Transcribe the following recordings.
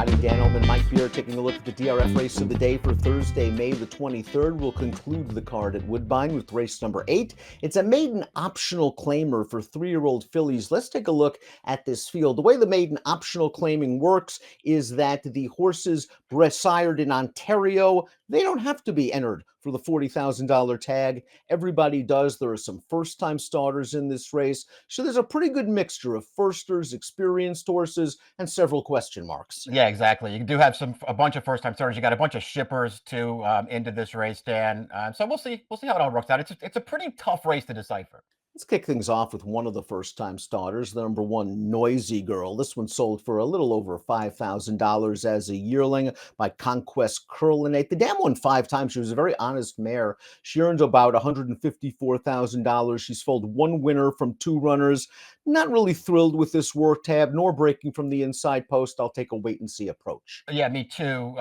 everybody. Illman and Mike Beer taking a look at the DRF race of the day for Thursday, May the 23rd. We'll conclude the card at Woodbine with race number 8. It's a maiden optional claimer for 3-year-old fillies. Let's take a look at this field. The way the maiden optional claiming works is that the horses sired in Ontario, they don't have to be entered for the $40,000 tag. Everybody does. There are some first-time starters in this race. So there's a pretty good mixture of firsters, experienced horses, and several question marks. Yeah, exactly. You do have a bunch of first-time starters. You got a bunch of shippers too into this race, Dan. So we'll see how it all works out. It's a pretty tough race to decipher. Let's kick things off with one of the first-time starters, the number 1 Noisy Girl. This one sold for a little over $5,000 as a yearling by Conquest Curlinate. The dam won 5 times. She was a very honest mare. She earned about $154,000. She's foaled 1 winner from 2 runners. Not really thrilled with this work tab, nor breaking from the inside post. I'll take a wait-and-see approach. Yeah, me too.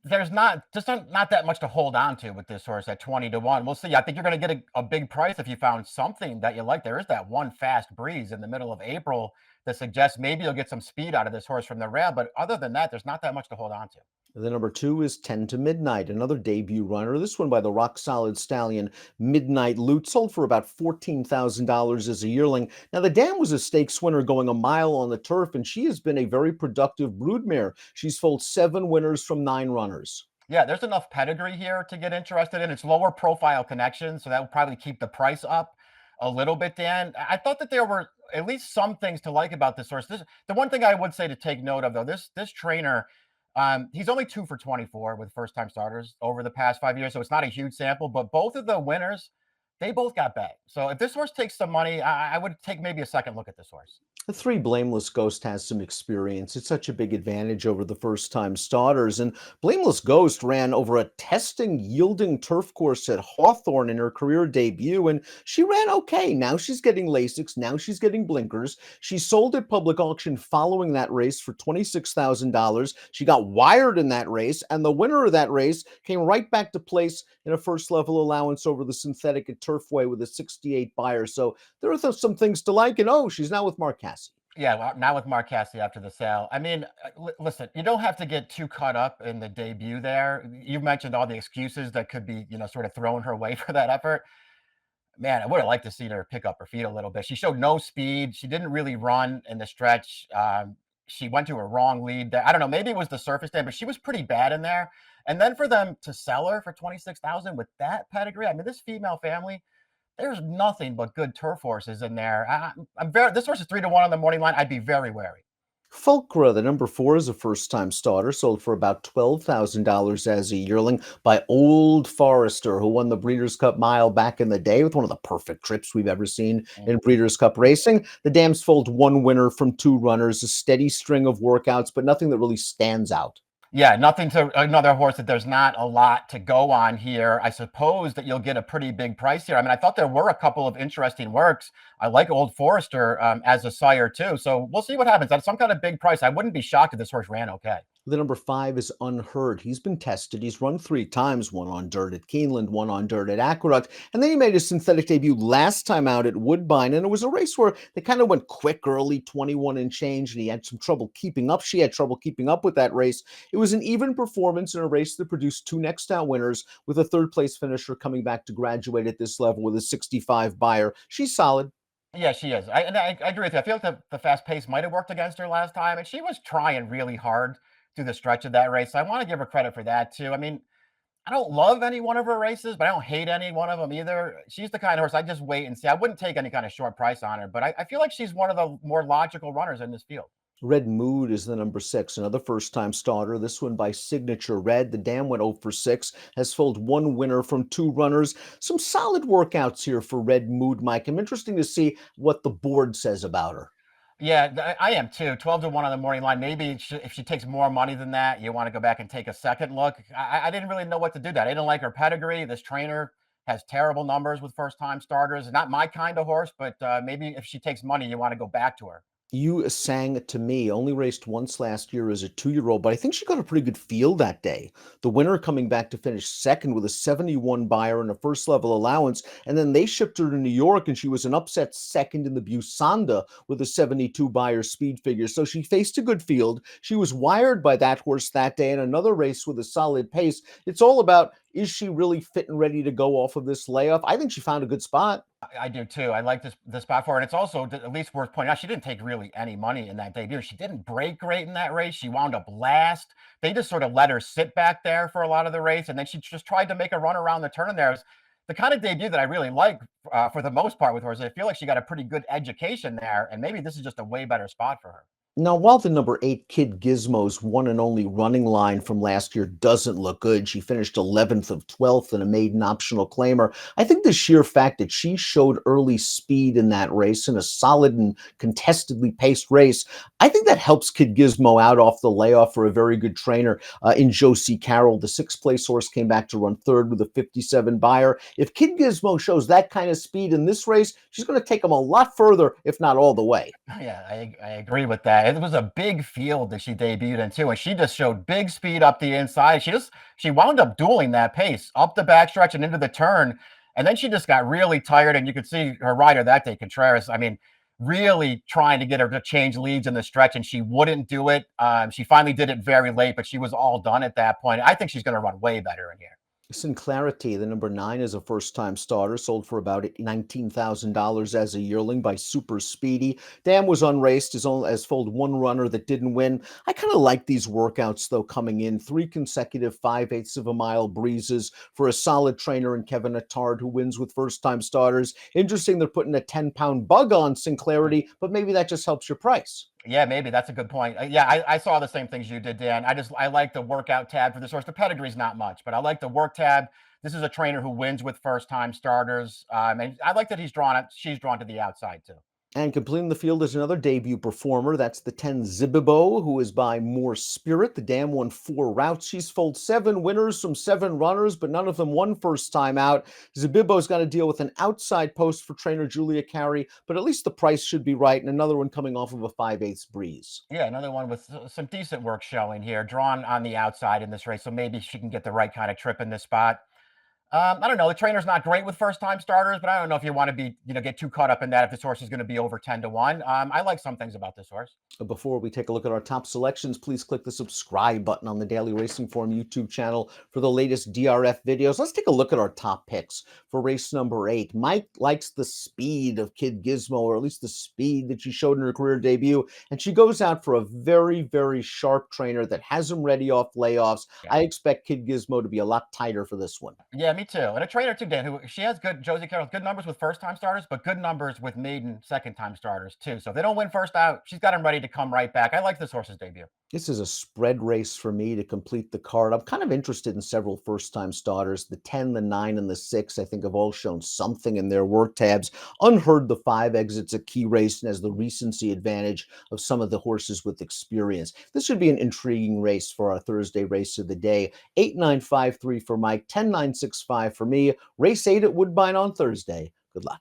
There's not that much to hold on to with this horse at 20-1. We'll see. I think you're going to get a big price if you found something that you like. There is that one fast breeze in the middle of April that suggests maybe you'll get some speed out of this horse from the rail. But other than that, there's not that much to hold on to. The number 2 is 10 to Midnight, another debut runner. This one by the Rock Solid Stallion Midnight Loot, sold for about $14,000 as a yearling. Now, the dam was a stakes winner going a mile on the turf, and she has been a very productive broodmare. She's foaled 7 winners from 9 runners. Yeah, there's enough pedigree here to get interested in. It's lower profile connections, so that will probably keep the price up a little bit, Dan. I thought that there were at least some things to like about this horse. The one thing I would say to take note of, though, this trainer, he's only 2 for 24 with first-time starters over the past 5 years, so it's not a huge sample, but both of the winners, they both got bagged. So if this horse takes some money, I would take maybe a second look at this horse. The 3 Blameless Ghost has some experience. It's such a big advantage over the first-time starters. And Blameless Ghost ran over a testing, yielding turf course at Hawthorne in her career debut, and she ran okay. Now she's getting Lasix. Now she's getting blinkers. She sold at public auction following that race for $26,000. She got wired in that race, and the winner of that race came right back to place in a first-level allowance over the synthetic at Turfway with a 68 buyer. So there are some things to like, and she's now with Mark Cassidy. Yeah, well, now with Mark Cassidy after the sale. I mean, listen, you don't have to get too caught up in the debut there. You mentioned all the excuses that could be, sort of thrown her way for that effort. Man, I would have liked to see her pick up her feet a little bit. She showed no speed. She didn't really run in the stretch. She went to a wrong lead there. I don't know, maybe it was the surface day, but she was pretty bad in there. And then for them to sell her for $26,000 with that pedigree, I mean, this female family, there's nothing but good turf horses in there. This horse is 3-1 on the morning line. I'd be very wary. Fulcra, the number 4, is a first-time starter, sold for about $12,000 as a yearling by Old Forester, who won the Breeders' Cup Mile back in the day with one of the perfect trips we've ever seen in Breeders' Cup racing. The dam's foaled 1 winner from 2 runners, a steady string of workouts, but nothing that really stands out. Yeah, nothing to another horse that there's not a lot to go on here. I suppose that you'll get a pretty big price here. I mean, I thought there were a couple of interesting works. I like Old Forester as a sire too. So we'll see what happens. At some kind of big price, I wouldn't be shocked if this horse ran okay. The number 5 is Unheard. He's been tested. He's run 3 times, one on dirt at Keeneland, one on dirt at Aqueduct. And then he made his synthetic debut last time out at Woodbine. And it was a race where they kind of went quick early, 21 and change, and he had some trouble keeping up. She had trouble keeping up with that race. It was an even performance in a race that produced 2 next-out winners, with a 3rd-place finisher coming back to graduate at this level with a 65 buyer. She's solid. Yeah, she is. I agree with you. I feel like the fast pace might have worked against her last time, and she was trying really hard through the stretch of that race. So I want to give her credit for that too. I mean, I don't love any one of her races, but I don't hate any one of them either. She's the kind of horse I just wait and see. I wouldn't take any kind of short price on her, but I feel like she's one of the more logical runners in this field. Red Mood is the number 6, another first-time starter. This one by Signature Red. The dam went 0 for 6, has foaled 1 winner from 2 runners. Some solid workouts here for Red Mood, Mike. I'm interested to see what the board says about her. Yeah, I am too. 12-1 on the morning line. Maybe if she takes more money than that, you want to go back and take a second look. I didn't really know what to do that. I didn't like her pedigree. This trainer has terrible numbers with first-time starters. Not my kind of horse, but maybe if she takes money, you want to go back to her. You sang to me, only raced once last year as a 2-year-old, but I think she got a pretty good feel that day. The winner coming back to finish second with a 71 buyer and a first level allowance. And then they shipped her to New York and she was an upset second in the Busanda with a 72 buyer speed figure. So she faced a good field. She was wired by that horse that day in another race with a solid pace. It's all about, is she really fit and ready to go off of this layoff? I think she found a good spot. I do too. I like the spot for her, and it's also at least worth pointing out she didn't take really any money in that debut. She didn't break great in that race. She wound up last. They just sort of let her sit back there for a lot of the race, and then she just tried to make a run around the turn. There was the kind of debut that I really like for the most part with her. Is I feel like she got a pretty good education there, and maybe this is just a way better spot for her. Now, while the number 8 Kid Gizmo's one and only running line from last year doesn't look good, she finished 11th of 12th in a maiden optional claimer. I think the sheer fact that she showed early speed in that race in a solid and contestedly paced race, I think that helps Kid Gizmo out off the layoff for a very good trainer in Josie Carroll. The sixth place horse came back to run third with a 57 buyer. If Kid Gizmo shows that kind of speed in this race, she's going to take them a lot further, if not all the way. Yeah, I agree with that. It was a big field that she debuted in too, and she just showed big speed up the inside. She wound up dueling that pace up the backstretch and into the turn, and then she just got really tired. And you could see her rider that day, Contreras. I mean, really trying to get her to change leads in the stretch, and she wouldn't do it. She finally did it very late, but she was all done at that point. I think she's going to run way better in here. Clarity, the number 9 is a first-time starter, sold for about $19,000 as a yearling by Super Speedy. Dam was unraced, has foaled one runner that didn't win. I kind of like these workouts, though, coming in. 3 consecutive 5/8 of a mile breezes for a solid trainer in Kevin Attard, who wins with first-time starters. Interesting they're putting a 10-pound bug on Sinclarity, but maybe that just helps your price. Yeah, maybe that's a good point. Yeah, I saw the same things you did, Dan. I like the workout tab for this horse. The pedigree's not much, but I like the work tab. This is a trainer who wins with first time starters, and I like that she's drawn to the outside too. And completing the field is another debut performer. That's the 10 Zibibo, who is by More Spirit. The dam won 4 routes. She's foaled 7 winners from 7 runners, but none of them won first time out. Zibibo's got to deal with an outside post for trainer Julia Carey, but at least the price should be right. And another one coming off of a 5/8 breeze. Yeah, another one with some decent work showing here, drawn on the outside in this race, so maybe she can get the right kind of trip in this spot. I don't know. The trainer's not great with first time starters, but I don't know if you want to get too caught up in that if this horse is going to be over 10 to 1. I like some things about this horse. Before we take a look at our top selections, please click the subscribe button on the Daily Racing Form YouTube channel for the latest DRF videos. Let's take a look at our top picks for race number 8. Mike likes the speed of Kid Gizmo, or at least the speed that she showed in her career debut, and she goes out for a very, very sharp trainer that has him ready off layoffs. Yeah. I expect Kid Gizmo to be a lot tighter for this one. Yeah, me too. And a trainer too, Dan, who she has Josie Carroll, good numbers with first time starters, but good numbers with maiden second time starters too. So if they don't win first out, she's got them ready to come right back. I like this horse's debut. This is a spread race for me to complete the card. I'm kind of interested in several first-time starters. The 10, the 9, and the 6, I think, have all shown something in their work tabs. Unheard, the 5 exits a key race and has the recency advantage of some of the horses with experience. This should be an intriguing race for our Thursday race of the day. 8-9-5-3 for Mike, 10-9-6-5 for me. Race 8 at Woodbine on Thursday. Good luck.